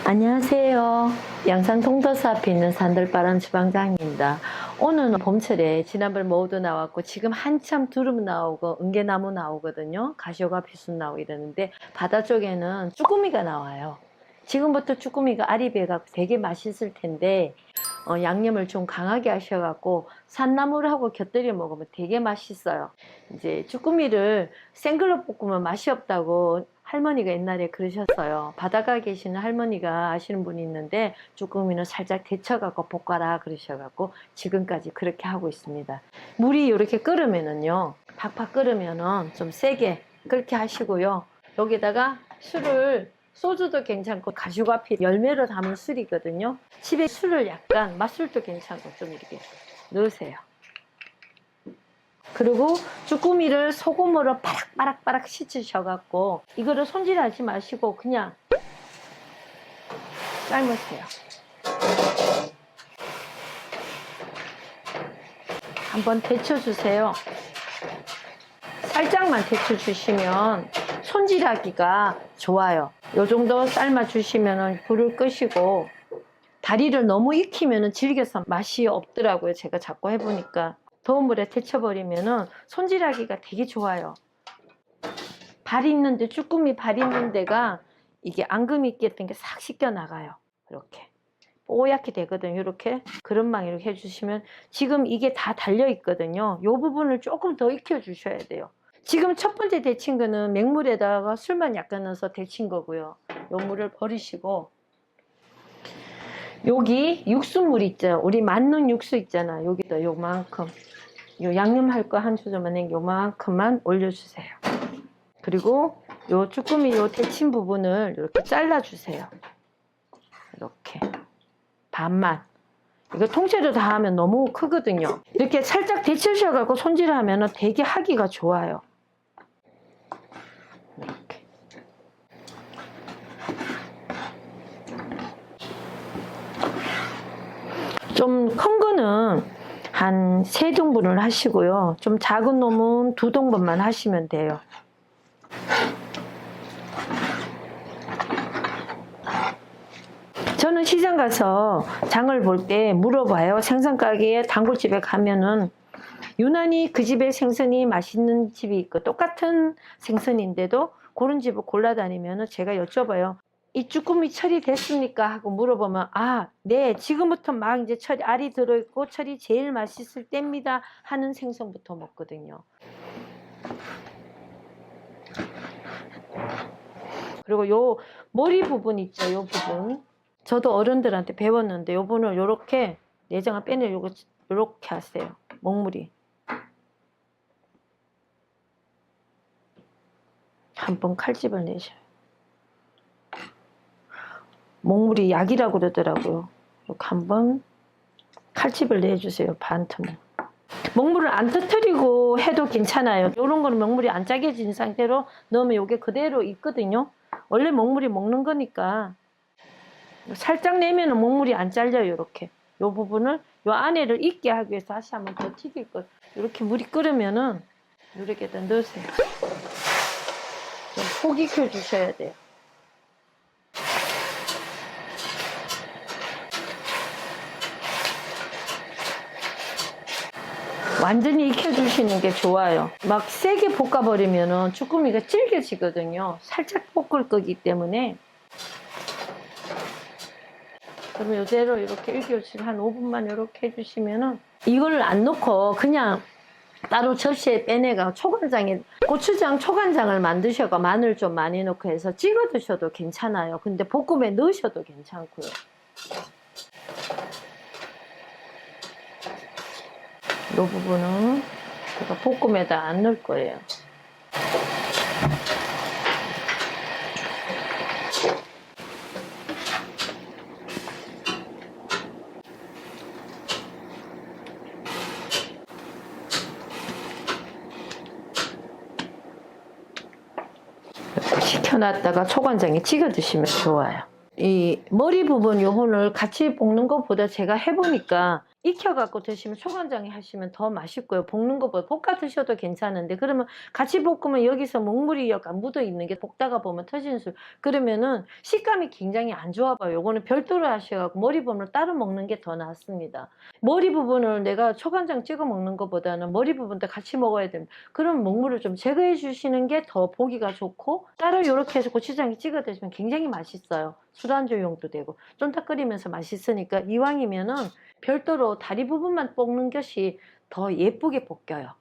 안녕하세요. 양산 통도사 앞에 있는 산들바람 주방장입니다. 오늘은 봄철에 지난번 모두 나왔고 지금 한참 두릅 나오고 은개나무 나오거든요. 가시오가 비순 나오고 이러는데 바다 쪽에는 쭈꾸미가 나와요. 지금부터 쭈꾸미가 알이 배갖고 되게 맛있을 텐데 양념을 좀 강하게 하셔갖고 산나물하고 곁들여 먹으면 되게 맛있어요. 이제 쭈꾸미를 생글로 볶으면 맛이 없다고 할머니가 옛날에 그러셨어요. 바다가 계시는 할머니가 아시는 분이 있는데 쭈꾸미는 살짝 데쳐갖고 볶아라 그러셔갖고 지금까지 그렇게 하고 있습니다. 물이 이렇게 끓으면은요, 팍팍 끓으면은 좀 세게 그렇게 하시고요. 여기다가 술을, 소주도 괜찮고 가시오가피 열매로 담은 술이거든요. 집에 술을 약간 맛술도 괜찮고 좀 이렇게 넣으세요. 그리고 쭈꾸미를 소금으로 바락바락 씻으셔갖고 이거를 손질하지 마시고 그냥 삶으세요. 한번 데쳐주세요. 살짝만 데쳐주시면 손질하기가 좋아요. 요 정도 삶아주시면 불을 끄시고, 다리를 너무 익히면 질겨서 맛이 없더라고요. 제가 자꾸 해보니까. 더운 물에 데쳐버리면 손질하기가 되게 좋아요. 발 있는데, 쭈꾸미 발 있는 데가 이게 앙금이 있겠던 게 싹 씻겨 나가요. 이렇게 뽀얗게 되거든요. 이렇게 그릇망 이렇게 해주시면, 지금 이게 다 달려 있거든요. 이 부분을 조금 더 익혀 주셔야 돼요. 지금 첫 번째 데친 거는 맹물에다가 술만 약간 넣어서 데친 거고요. 요 물을 버리시고, 여기 육수물 있죠. 우리 만능 육수 있잖아. 여기다 요만큼, 요 양념할 거 한 조점만 요만큼만 올려주세요. 그리고 요 쭈꾸미 요 데친 부분을 이렇게 잘라주세요. 이렇게 반만. 이거 통째로 다 하면 너무 크거든요. 이렇게 살짝 데치셔갖고 손질하면 되게 하기가 좋아요. 이렇게. 좀 큰 거는 한 3등분을 하시고요. 좀 작은 놈은 2등분만 하시면 돼요. 저는 시장 가서 장을 볼 때 물어봐요. 생선가게에 단골집에 가면은 유난히 그 집의 생선이 맛있는 집이 있고 똑같은 생선인데도 그런 집을 골라다니면 제가 여쭤봐요. 이 쭈꾸미 처리됐습니까? 하고 물어보면, 아, 네, 지금부터 막 이제 알이 들어있고 철이 제일 맛있을 때입니다 하는 생선부터 먹거든요. 그리고 요 머리 부분 있죠, 요 부분. 저도 어른들한테 배웠는데 요 부분을 요렇게 내장을 빼내려고 요렇게 하세요. 먹물이. 한번 칼집을 내셔요. 먹물이 약이라고 그러더라고요. 이렇게 한번 칼집을 내주세요. 반 틈을. 먹물을 안 터뜨리고 해도 괜찮아요. 이런 거는 먹물이 안 짜게진 상태로 넣으면 이게 그대로 있거든요. 원래 먹물이 먹는 거니까. 살짝 내면 먹물이 안 잘려요. 이렇게. 이 부분을 이 안에를 익게 하기 위해서 다시 한번 더 튀길 거. 이렇게 물이 끓으면은 이렇게다 넣으세요. 좀 푹 익혀 주셔야 돼요. 완전히 익혀주시는 게 좋아요. 막 세게 볶아버리면 쭈꾸미가 질겨지거든요. 살짝 볶을 거기 때문에. 그러면 이대로 이렇게 익혀주시고 한 5분만 이렇게 해주시면, 이걸 안 넣고 그냥 따로 접시에 빼내가 초간장에, 고추장 초간장을 만드셔가 마늘 좀 많이 넣고 해서 찍어 드셔도 괜찮아요. 근데 볶음에 넣으셔도 괜찮고요. 이 부분은 제가 볶음에다 안 넣을 거예요. 이렇게 식혀놨다가 초간장에 찍어 드시면 좋아요. 이 머리 부분 요번을 같이 볶는 것보다 제가 해보니까 익혀갖고 드시면 초간장에 하시면 더 맛있고요. 볶는 것보다 볶아 드셔도 괜찮은데 그러면 같이 볶으면 여기서 먹물이 약간 묻어 있는 게 볶다가 보면 터지는 술 그러면은 식감이 굉장히 안 좋아 봐요. 요거는 별도로 하셔갖고 머리 부분을 따로 먹는 게 더 낫습니다. 머리 부분을 내가 초간장 찍어 먹는 것보다는 머리 부분도 같이 먹어야 됩니다. 그럼 먹물을 좀 제거해 주시는 게 더 보기가 좋고 따로 이렇게 해서 고추장에 찍어 드시면 굉장히 맛있어요. 술안주용도 되고 쫀득 끓이면서 맛있으니까 이왕이면은 별도로 다리 부분만 볶는 것이 더 예쁘게 볶여요.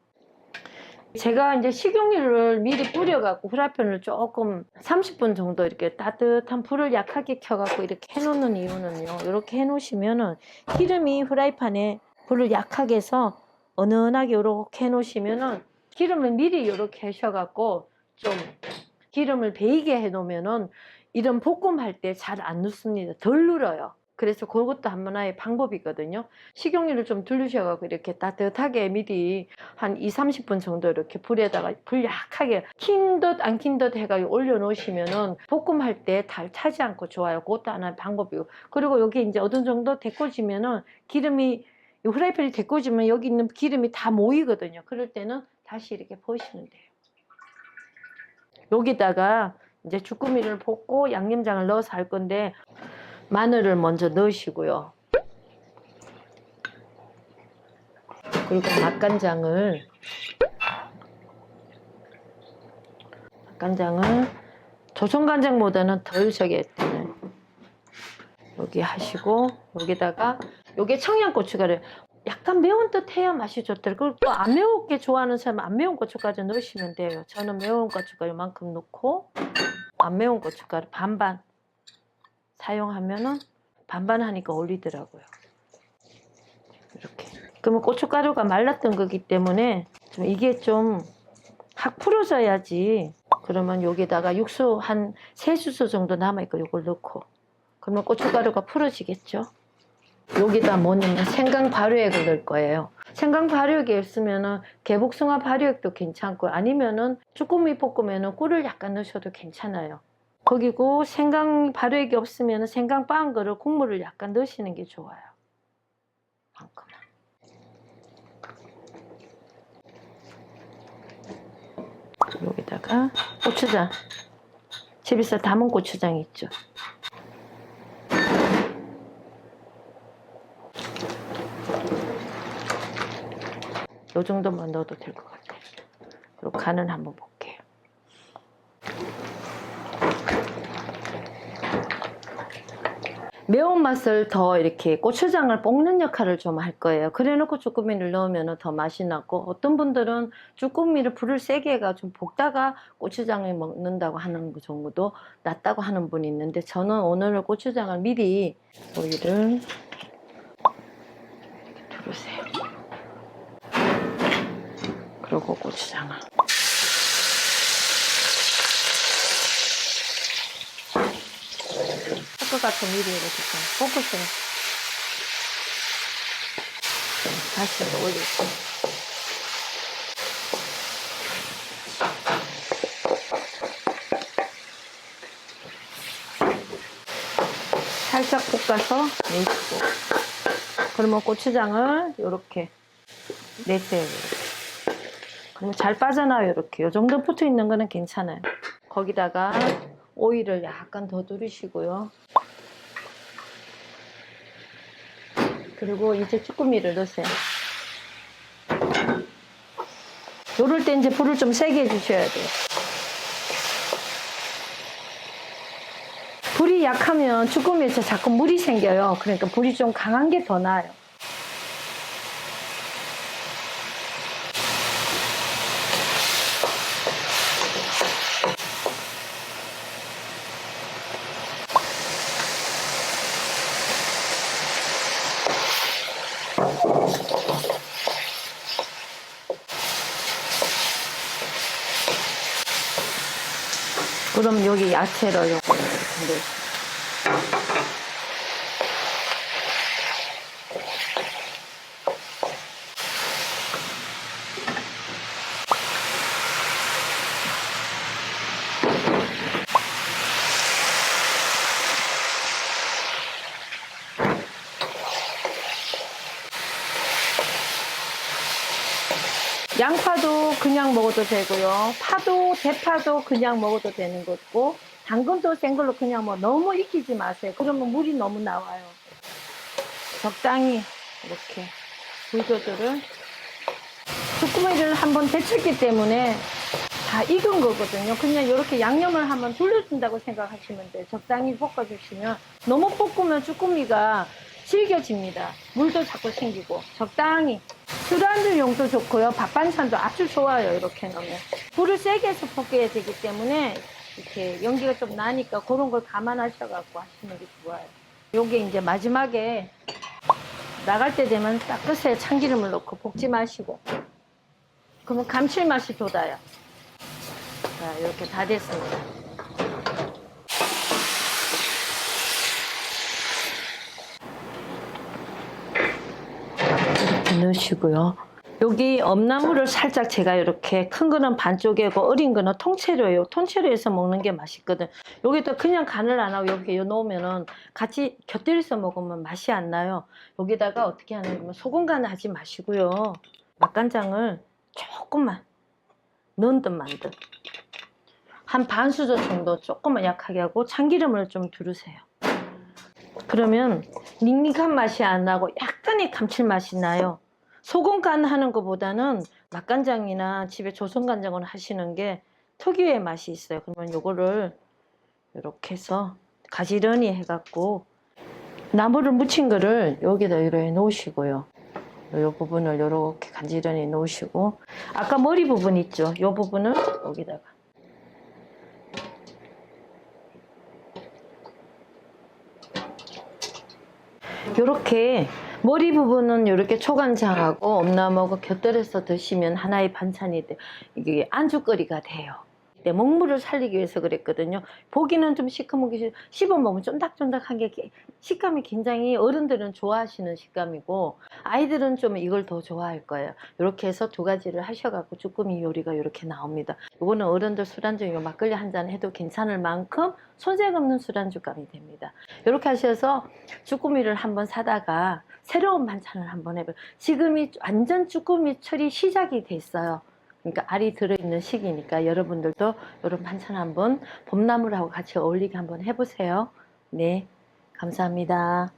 제가 이제 식용유를 미리 뿌려갖고 후라이팬을 조금 30분 정도 이렇게 따뜻한 불을 약하게 켜갖고 이렇게 해놓는 이유는요. 이렇게 해놓으시면은 기름이 후라이팬에 불을 약하게 해서 은은하게 이렇게 해놓으시면은 기름을 미리 이렇게 하셔갖고 좀 기름을 배이게 해놓으면은 이런 볶음할 때 잘 안 넣습니다. 덜 눌어요. 그래서 그것도 한 하나의 방법이거든요. 식용유를 좀 두르셔가지고 이렇게 따뜻하게 미리 한 20-30분 정도 이렇게 불에다가 불 약하게 킨 듯 안 킨 듯 해가지고 올려놓으시면은 볶음할 때 달 차지 않고 좋아요. 그것도 하나의 방법이고. 그리고 여기 이제 어느 정도 데꿔지면은 기름이 후라이팬이 데꿔지면 여기 있는 기름이 다 모이거든요. 그럴 때는 다시 이렇게 부으시면 돼요. 여기다가 이제 주꾸미를 볶고 양념장을 넣어서 할 건데 마늘을 먼저 넣으시고요. 그리고 맛간장을 조청간장보다는 덜 여기 하시고 여기다가 요게 청양고춧가루 약간 매운 듯 해야 맛이 좋더라고요. 그리고 또 안 매운게 좋아하는 사람은 안 매운 고춧가루 넣으시면 돼요. 저는 매운 고춧가루만큼 넣고 안 매운 고춧가루 반반 사용하면은 반반 하니까 어울리더라고요. 이렇게. 그러면 고춧가루가 말랐던 거기 때문에 이게 좀 확 풀어져야지. 그러면 여기다가 육수 한 3수저 정도 남아있고 이걸 넣고 그러면 고춧가루가 풀어지겠죠. 여기다 뭐냐면 생강 발효액을 넣을 거예요. 생강 발효액이 있으면은 개복숭아 발효액도 괜찮고 아니면은 쭈꾸미 볶으면은 꿀을 약간 넣으셔도 괜찮아요. 거기고 생강 발효액이 없으면 생강 빻은 거를 국물을 약간 넣으시는 게 좋아요. 만큼만. 여기다가 고추장. 집에서 담은 고추장 있죠. 요 정도만 넣어도 될 것 같아요. 그리고 간은 한번 볼게요. 매운맛을 더 이렇게 고추장을 볶는 역할을 좀 할 거예요. 그래 놓고 쭈꾸미를 넣으면 더 맛이 나고 어떤 분들은 쭈꾸미를 불을 세게 해가 좀 볶다가 고추장을 먹는다고 하는 거 정도도 낫다고 하는 분이 있는데 저는 오늘은 고추장을 미리 오이를 이렇게 두르세요. 그리고 고추장을 같은 미리 이렇게 좀 볶으세요. 다시 올리고. 살짝 볶아서 내시고. 그러면 고추장을 이렇게 내세요. 이렇게. 그러면 잘 빠져나와요. 이렇게. 이 정도 붙어 있는 거는 괜찮아요. 거기다가 오일을 약간 더 두르시고요. 그리고 이제 쭈꾸미를 넣으세요. 요럴 때 이제 불을 좀 세게 해주셔야 돼요. 불이 약하면 쭈꾸미에서 자꾸 물이 생겨요. 그러니까 불이 좀 강한 게 더 나아요. 그럼 여기 야채를 요거 이렇게 양파도 그냥 먹어도 되고요. 파도, 대파도 그냥 먹어도 되는 거고, 당근도 생걸로 그냥 뭐 너무 익히지 마세요. 그러면 물이 너무 나와요. 적당히 이렇게 불 조절을. 주꾸미를 한번 데쳤기 때문에 다 익은 거거든요. 그냥 이렇게 양념을 한번 돌려준다고 생각하시면 돼요. 적당히 볶아주시면, 너무 볶으면 주꾸미가 질겨집니다. 물도 자꾸 생기고. 적당히. 술안주용도 좋고요. 밥 반찬도 아주 좋아요. 이렇게 넣으면. 불을 세게 해서 볶아야 되기 때문에 이렇게 연기가 좀 나니까 그런 걸 감안하셔갖고 하시는 게 좋아요. 요게 이제 마지막에 나갈 때 되면 딱 끝에 참기름을 넣고 볶지 마시고, 그러면 감칠맛이 돋아요. 자, 이렇게 다 됐습니다. 이렇게 넣으시고요. 여기 엄나무를 살짝 제가 이렇게 큰 거는 반쪽이고 어린 거는 통째로예요. 통째로해서 먹는 게 맛있거든. 여기다 그냥 간을 안 하고 여기 넣으면은 같이 곁들여서 먹으면 맛이 안 나요. 여기다가 어떻게 하는 거면 소금 간을 하지 마시고요. 맛간장을 조금만 넣은 듯 만 듯. 한 반 수저 정도 조금만 약하게 하고 참기름을 좀 두르세요. 그러면 닝닝한 맛이 안 나고 약간의 감칠맛이 나요. 소금 간 하는 것보다는 맛간장이나 집에 조선간장을 하시는 게 특유의 맛이 있어요. 그러면 요거를 이렇게 해서 가지런히 해갖고 나물을 무친 거를 여기다 이렇게 놓으시고요. 요 부분을 이렇게 가지런히 놓으시고, 아까 머리 부분 있죠? 요 부분을 여기다가 요렇게 머리 부분은 이렇게 초간장하고 엄나무하고 곁들여서 드시면 하나의 반찬이 돼. 이게 안주거리가 돼요. 네, 먹물을 살리기 위해서 그랬거든요. 보기는 좀 시커멓게 씹어 먹으면 쫀득쫀득한 게 식감이 굉장히, 어른들은 좋아하시는 식감이고 아이들은 좀 이걸 더 좋아할 거예요. 이렇게 해서 두 가지를 하셔갖고 쭈꾸미 요리가 이렇게 나옵니다. 이거는 어른들 술안주, 요 막걸리 한 잔 해도 괜찮을 만큼 손색 없는 술안주감이 됩니다. 이렇게 하셔서 쭈꾸미를 한번 사다가 새로운 반찬을 한번 해봐요. 지금이 완전 쭈꾸미 철이 시작이 됐어요. 그러니까 알이 들어있는 시기니까 여러분들도 이런 반찬 한번 봄나물하고 같이 어울리게 한번 해보세요. 네, 감사합니다.